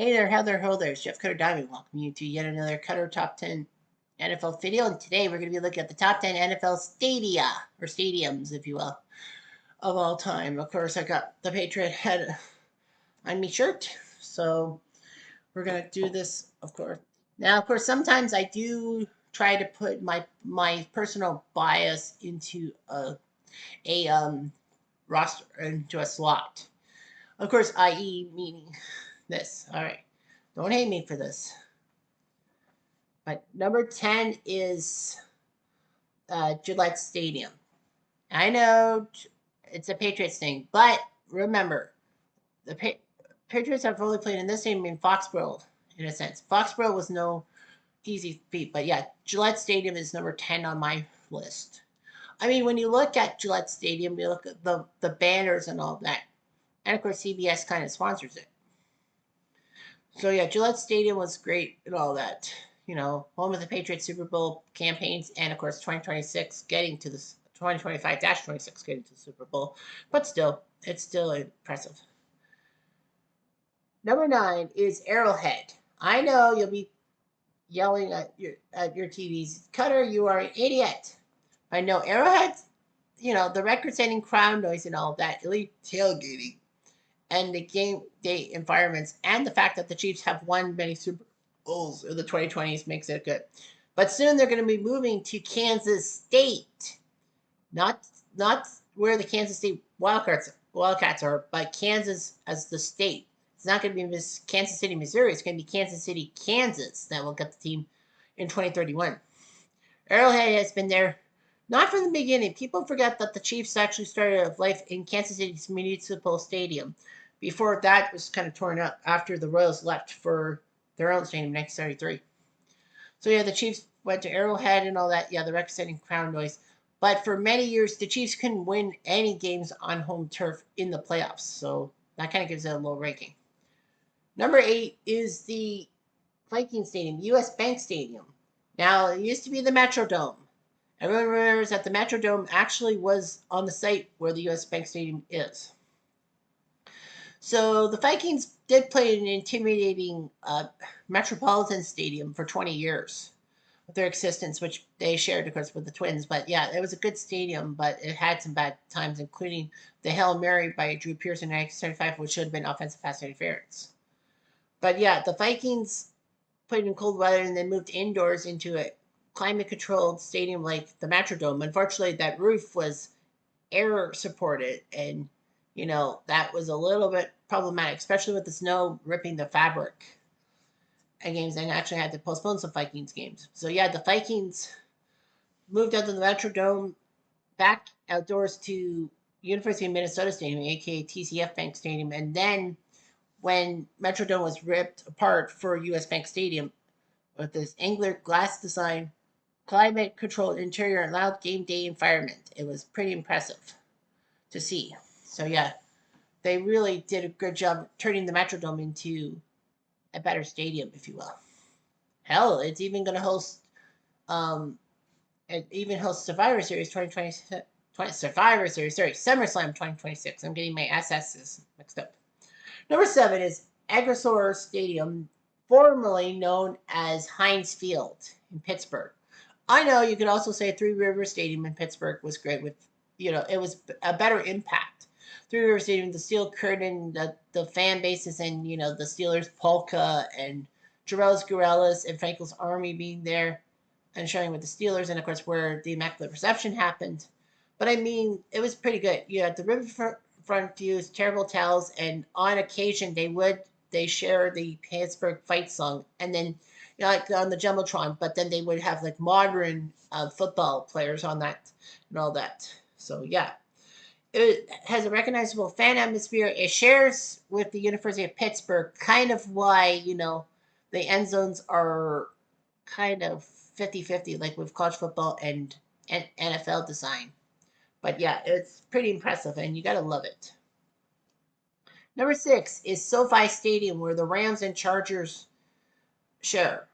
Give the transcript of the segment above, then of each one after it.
Hey there, Heather, ho there. It's Jeff Cutter Diamond. Welcome you to yet another Cutter Top 10 NFL video. And today we're going to be looking at the top 10 NFL stadia, or stadiums, if you will, of all time. Of course, I got the Patriot head on me shirt. So we're going to do this, of course. Now, of course, sometimes I do try to put my personal bias into a roster, into a slot. Of course, i.e., meaning this. All right. Don't hate me for this. But number 10 is Gillette Stadium. I know it's a Patriots thing, but remember, the Patriots have only played in this stadium in Foxborough, in a sense. Foxborough was no easy feat, but yeah, Gillette Stadium is number 10 on my list. I mean, when you look at Gillette Stadium, you look at the banners and all that, and of course, CBS kind of sponsors it. So yeah, Gillette Stadium was great and all that. You know, home of the Patriots Super Bowl campaigns, and of course 2026 getting to the 2025-26 getting to the Super Bowl. But still, it's still impressive. Number 9 is Arrowhead. I know you'll be yelling at your TVs, Cutter, you are an idiot. I know Arrowhead, you know, the record-setting crowd noise and all that, elite tailgating, and the game day environments, and the fact that the Chiefs have won many Super Bowls in the 2020s makes it good. But soon they're going to be moving to Kansas State, not where the Kansas State Wildcats are, but Kansas as the state. It's not going to be Kansas City, Missouri. It's going to be Kansas City, Kansas that will get the team in 2031. Arrowhead has been there not from the beginning. People forget that the Chiefs actually started life in Kansas City's Municipal Stadium. Before that was kind of torn up after the Royals left for their own stadium in 1973. So yeah, the Chiefs went to Arrowhead and all that. Yeah, the record-setting crowd noise. But for many years, the Chiefs couldn't win any games on home turf in the playoffs. So that kind of gives it a low ranking. Number 8 is the Viking Stadium, U.S. Bank Stadium. Now, it used to be the Metrodome. Everyone remembers that the Metrodome actually was on the site where the U.S. Bank Stadium is. So the Vikings did play an intimidating Metropolitan Stadium for 20 years of their existence, which they shared, of course, with the Twins. But yeah, it was a good stadium, but it had some bad times, including the Hail Mary by Drew Pearson in 1975, which should have been offensive pass interference. But yeah, the Vikings played in cold weather and then moved indoors into a climate-controlled stadium like the Metrodome. Unfortunately, that roof was air supported, and you know that was a little bit problematic, especially with the snow ripping the fabric and games, and actually had to postpone some Vikings games. So yeah, the Vikings moved out to the Metrodome, back outdoors to University of Minnesota Stadium, aka TCF Bank Stadium, and then when Metrodome was ripped apart for US Bank Stadium with this angular glass design, climate controlled interior, and loud game day environment. It was pretty impressive to see. So yeah, they really did a good job turning the Metrodome into a better stadium, if you will. Hell, it's even going to host, it even hosts Survivor Series 2026. Survivor Series, sorry, SummerSlam 2026. I'm getting my SS's mixed up. Number 7 is Acrisure Stadium, formerly known as Heinz Field in Pittsburgh. I know you could also say Three Rivers Stadium in Pittsburgh was great with, you know, it was a better impact. Three Rivers Stadium, the steel curtain, the fan bases, and, you know, the Steelers polka and Jarrell's Gorillas and Frankel's Army being there and showing with the Steelers, and of course where the Immaculate Reception happened. But I mean, it was pretty good. You had the riverfront views, terrible towels, and on occasion they share the Pittsburgh fight song, and then you know, like on the jumbotron. But then they would have like modern football players on that and all that. So yeah, it has a recognizable fan atmosphere. It shares with the University of Pittsburgh, kind of why you know the end zones are kind of 50-50, like with college football and NFL design. But yeah, it's pretty impressive, and you gotta love it. Number 6 is SoFi Stadium, where the Rams and Chargers share.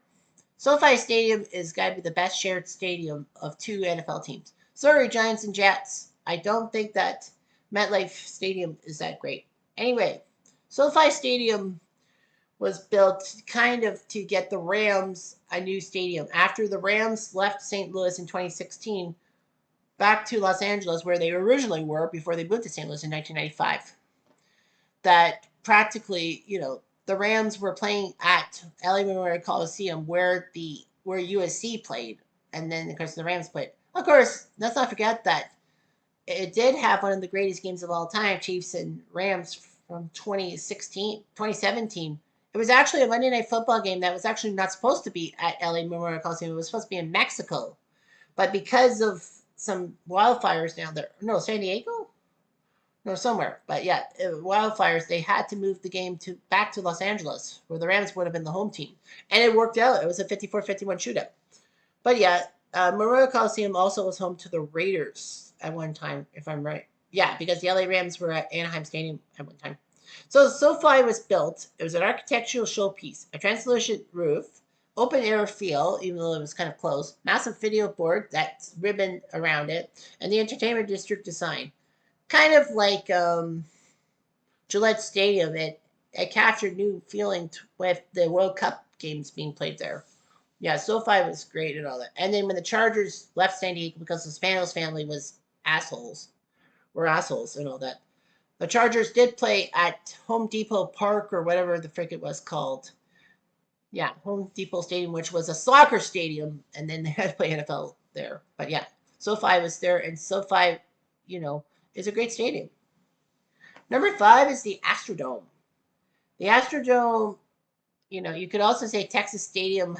SoFi Stadium is got to be the best shared stadium of two NFL teams. Sorry, Giants and Jets. I don't think that MetLife Stadium is that great. Anyway, SoFi Stadium was built kind of to get the Rams a new stadium. After the Rams left St. Louis in 2016, back to Los Angeles, where they originally were before they moved to St. Louis in 1995, that practically, the Rams were playing at LA Memorial Coliseum where USC played, and then of course the Rams played. Of course, let's not forget that it did have one of the greatest games of all time, Chiefs and Rams from 2017. It was actually a Monday Night Football game that was actually not supposed to be at LA Memorial Coliseum. It was supposed to be in Mexico. But because of some wildfires down there, no, San Diego? No, somewhere. But yeah, wildfires, they had to move the game back to Los Angeles, where the Rams would have been the home team. And it worked out. It was a 54-51 shootout. But yeah, Memorial Coliseum also was home to the Raiders at one time, if I'm right. Yeah, because the LA Rams were at Anaheim Stadium at one time. So SoFi was built. It was an architectural showpiece, a translucent roof, open air feel, even though it was kind of closed, massive video board that's ribbon around it, and the entertainment district design. Kind of like Gillette Stadium. It captured new feeling with the World Cup games being played there. Yeah, SoFi was great and all that. And then when the Chargers left San Diego because the Spanos family were assholes and all that. The Chargers did play at Home Depot Park or whatever the frick it was called. Yeah, Home Depot Stadium, which was a soccer stadium, and then they had to play NFL there. But yeah, SoFi was there, and SoFi, is a great stadium. Number 5 is the Astrodome. The Astrodome, you could also say Texas Stadium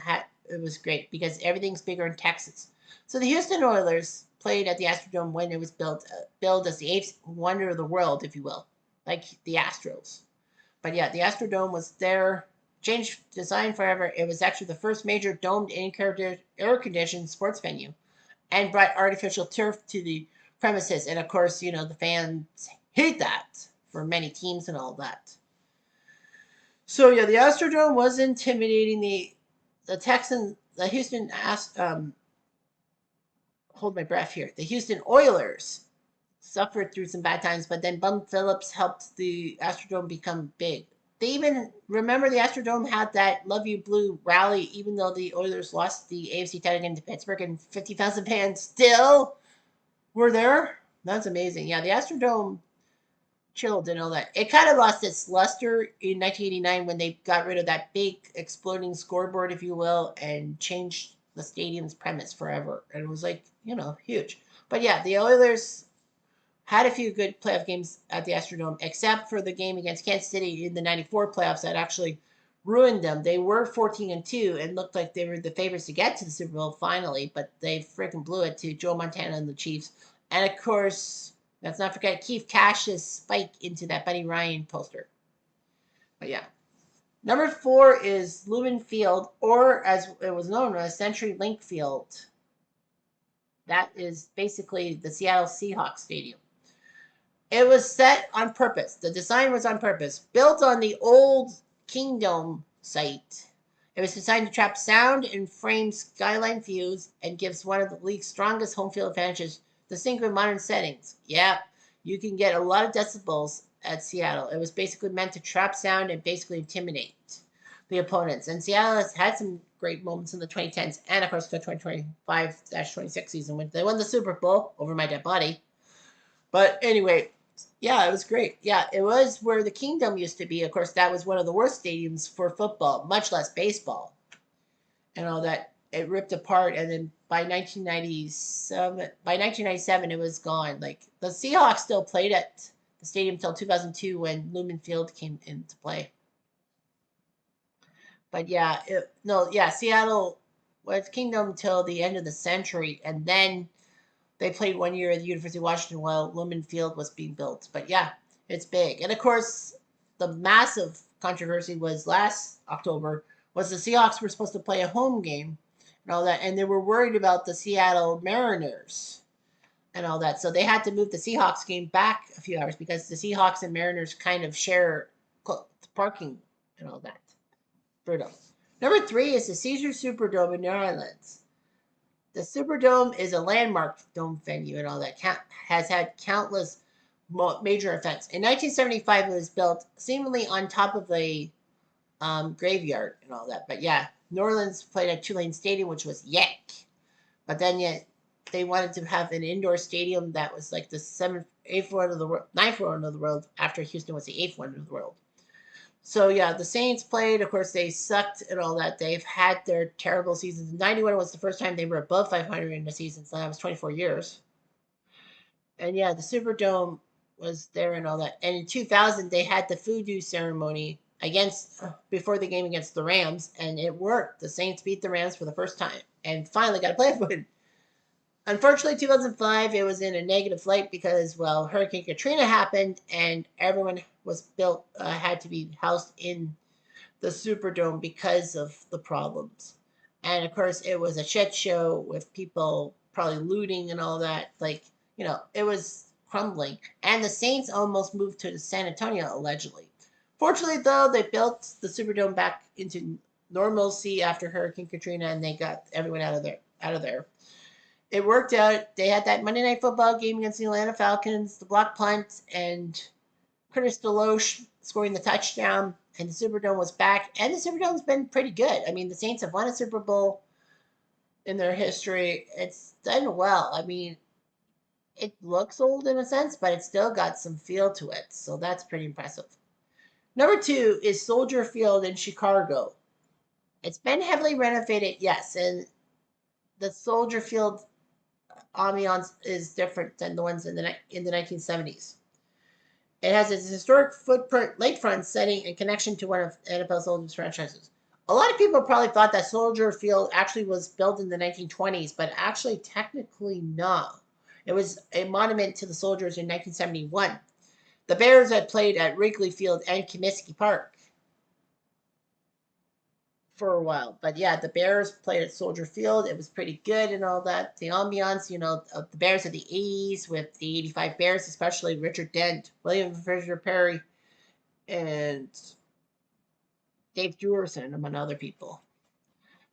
it was great because everything's bigger in Texas. So the Houston Oilers played at the Astrodome when it was built as the eighth wonder of the world, if you will, like the Astros. But yeah, the Astrodome was there, changed design forever. It was actually the first major domed air-conditioned sports venue, and brought artificial turf to the premises. And of course, the fans hate that for many teams and all that. So yeah, the Astrodome was intimidating. The Houston hold my breath here. The Houston Oilers suffered through some bad times, but then Bum Phillips helped the Astrodome become big. They even remember the Astrodome had that "Love You Blue" rally, even though the Oilers lost the AFC title game to Pittsburgh, and 50,000 fans still were there. That's amazing. Yeah, the Astrodome chilled and all that. It kind of lost its luster in 1989 when they got rid of that big exploding scoreboard, if you will, and changed the stadium's premise forever. And it was like, huge. But yeah, the Oilers had a few good playoff games at the Astrodome, except for the game against Kansas City in the 94 playoffs that actually ruined them. They were 14-2 and looked like they were the favorites to get to the Super Bowl finally, but they freaking blew it to Joe Montana and the Chiefs. And of course, let's not forget Keith Cash's spike into that Buddy Ryan poster. But yeah. Number 4 is Lumen Field, or as it was known as CenturyLink Field. That is basically the Seattle Seahawks Stadium. It was set on purpose. The design was on purpose. Built on the old Kingdom site. It was designed to trap sound and frame skyline views and gives one of the league's strongest home field advantages, distinct with modern settings. Yeah, you can get a lot of decibels at Seattle. It was basically meant to trap sound and basically intimidate the opponents. And Seattle has had some great moments in the 2010s and, of course, the 2025-26 season when they won the Super Bowl over my dead body. But anyway, yeah, it was great. Yeah, it was where the Kingdom used to be. Of course, that was one of the worst stadiums for football, much less baseball. And all that. It ripped apart, and then by 1997, it was gone. Like, the Seahawks still played at the stadium until 2002 when Lumen Field came into play. But yeah, Seattle was Kingdom till the end of the century, and then they played 1 year at the University of Washington while Lumen Field was being built. But yeah, it's big. And of course, the massive controversy was last October was the Seahawks were supposed to play a home game and all that, and they were worried about the Seattle Mariners and all that. So they had to move the Seahawks game back a few hours because the Seahawks and Mariners kind of share parking and all that. Brutal. Number 3 is the Caesars Superdome in New Orleans. The Superdome is a landmark dome venue and all that. Has had countless major events. In 1975, it was built seemingly on top of a graveyard and all that. But yeah, New Orleans played at Tulane Stadium, which was yak. But then yet they wanted to have an indoor stadium that was like the eighth one of the world, ninth one of the world after Houston was the eighth one of the world. So yeah, the Saints played. Of course, they sucked and all that. They've had their terrible seasons. '91 was the first time they were above 500 in the season. So that was 24 years. And yeah, the Superdome was there and all that. And in 2000, they had the voodoo ceremony against before the game against the Rams, and it worked. The Saints beat the Rams for the first time and finally got a playoff win. Unfortunately, 2005, it was in a negative light because, well, Hurricane Katrina happened and everyone was had to be housed in the Superdome because of the problems. And of course, it was a shit show with people probably looting and all that. Like, it was crumbling. And the Saints almost moved to San Antonio, allegedly. Fortunately, though, they built the Superdome back into normalcy after Hurricane Katrina and they got everyone out of there. It worked out. They had that Monday Night Football game against the Atlanta Falcons, the block punt, and Curtis Deloche scoring the touchdown, and the Superdome was back. And the Superdome's been pretty good. I mean, the Saints have won a Super Bowl in their history. It's done well. I mean, it looks old in a sense, but it's still got some feel to it. So that's pretty impressive. Number two is Soldier Field in Chicago. It's been heavily renovated, yes, and the Soldier Field ambiance is different than the ones in the 1970s. It has its historic footprint, lakefront setting, and connection to one of NFL's oldest franchises. A lot of people probably thought that Soldier Field actually was built in the 1920s, but actually, technically, no. It was a monument to the soldiers in 1971. The Bears had played at Wrigley Field and Comiskey Park for a while. But yeah, the Bears played at Soldier Field. It was pretty good and all that. The ambiance, of the Bears of the 80s with the 85 Bears, especially Richard Dent, William Fisher Perry, and Dave Jurison, among other people.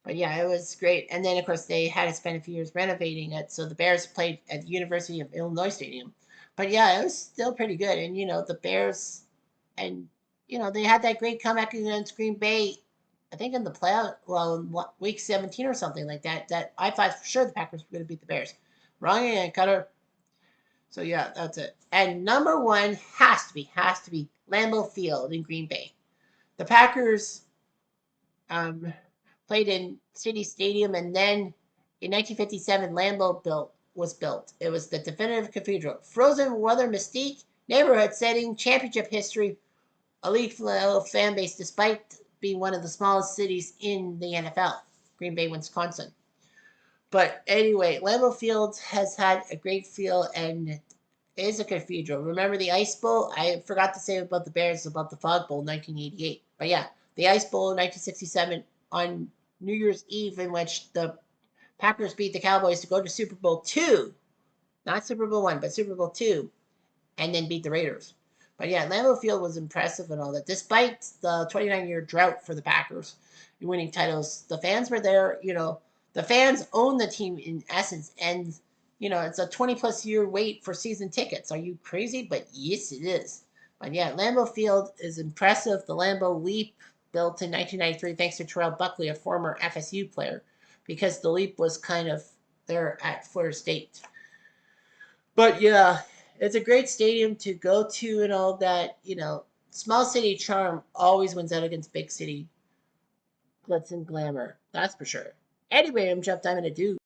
But yeah, it was great. And then, of course, they had to spend a few years renovating it. So the Bears played at the University of Illinois Stadium. But yeah, it was still pretty good. And, the Bears, and, they had that great comeback against Green Bay, I think in the playoff, well, in week 17 or something like that, that I thought for sure the Packers were going to beat the Bears. Wrong again, Cutter. So yeah, that's it. And number one has to be Lambeau Field in Green Bay. The Packers um, played in City Stadium, and then in 1957, Lambeau was built. It was the definitive cathedral. Frozen weather mystique, neighborhood setting, championship history, elite fan base, despite being one of the smallest cities in the NFL, Green Bay, Wisconsin. But anyway, Lambeau Field has had a great feel and is a cathedral. Remember the Ice Bowl? I forgot to say about the Bears, about the Fog Bowl 1988. But yeah, the Ice Bowl 1967 on New Year's Eve, in which the Packers beat the Cowboys to go to Super Bowl II. Not Super Bowl I, but Super Bowl II, and then beat the Raiders. But yeah, Lambeau Field was impressive and all that. Despite the 29-year drought for the Packers in winning titles, the fans were there. The fans own the team in essence, and it's a 20-plus year wait for season tickets. Are you crazy? But yes, it is. But yeah, Lambeau Field is impressive. The Lambeau Leap, built in 1993, thanks to Terrell Buckley, a former FSU player, because the Leap was kind of there at Florida State. But yeah, it's a great stadium to go to and all that. Small city charm always wins out against big city glitz and glamour. That's for sure. Anyway, I'm Jeff Diamond, a dude.